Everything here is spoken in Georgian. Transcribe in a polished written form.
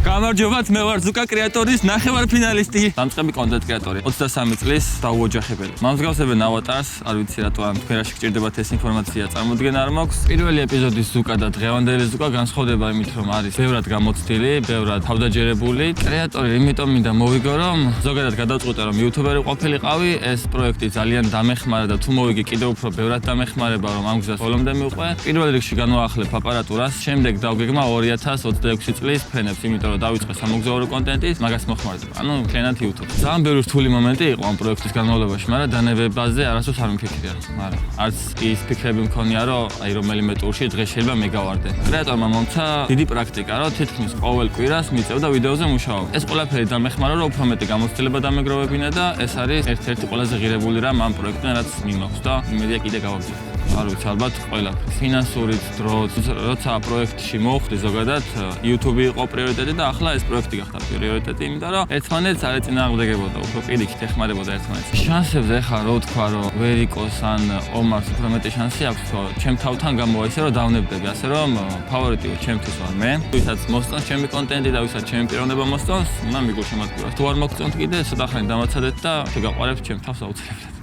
გამარჯობათ, მე ვარ ზუკა კრეატორის ნახევარფინალისტი, დამწყები კონტენტ კრეატორი, 23 წლის დაუოჯახებელი. მომსგავსებენ ავატარს, არ ვიცი რატო ამ სფეროში გჭირდებათ ეს ინფორმაცია წარმოდგენა არ მაქვს. პირველი ეპიზოდის ზუკა და დღევანდელი ზუკა განსხვავდება იმით, რომ არის ბევრად გამოცდილი, ბევრად თავდაჯერებული კრეატორი, იმიტომ მინდა მოვიგო, რომ ზოგადად გადავწყვიტე, რომ იუთუბერი ყოფილიყავი, ეს პროექტი ძალიან დამეხმარა და თუ მოვიგე კიდევ უფრო ბევრად დამეხმარება, რომ ამ გზას ბოლომდე მივყვე. პირველ რიგში განვაახლებ აპარატურას, შემდეგ დავგეგმა 2026 წლის ფრენებს, იმიტომ რომ დავიწყე სამოგზაურო კონტენტის, მაგას მოხმარდება. ანუ მთლიანად YouTube. ძალიან ბევრი რთული მომენტი იყო ამ პროექტის განმავლობაში, მაგრამ დანებებაზე არასდროს არ მიფიქრია. მაგრამ არც ის ფიქრები მქონია, რომ აი რომელიმე ტურში დღეს შეიძლება მე გავარდე. კრეატორმა მომცა დიდი პრაქტიკა, რომ თითქმის ყოველ კვირას მიწევდა ვიდეოზე მუშაობა. ეს ყველაფერი დამეხმარა, რომ უფრო მეტი გამოცდილება დამეგროვებინა და ეს არის ერთ-ერთი ყველაზე ღირებული რამ ამ პროექტთან, რაც მინოქვს და იმედია კიდე გავაგზავნე. არ ვიცი, ალბათ ყველაფერი. ფინანსურით, დროც, როცა პროექტში მოვხდი ზოგადად, YouTube იყო პრიორიტეტი და ახლა ეს პროექტი გახდა პრიორიტეტი, იმიტომ რომ ერთმანეთს არ ეწინააღმდეგებოდა, უფრო პირიქით ეხმარებოდა ერთმანეთს. შანსებზე ხარ, რო თქვა, რომ ვერიკოს ან ომარს უფრო მეტი შანსი აქვს, რომ ჩემ თავთან გამოვა ისე, რომ დავნებდები, ასე რომ ფავორიტი ჩემთვის ვარ მე. ვისაც მოსწონს ჩემი კონტენტი და ვისაც ჩემი პიროვნება მოსწონს, უნდა მიგულ შემატკივრას. თუ არ მოგწონთ კიდე, ცოტა ხანი დამაცადეთ და შეგაყვარებთ ჩემ თავს აუცილებლად.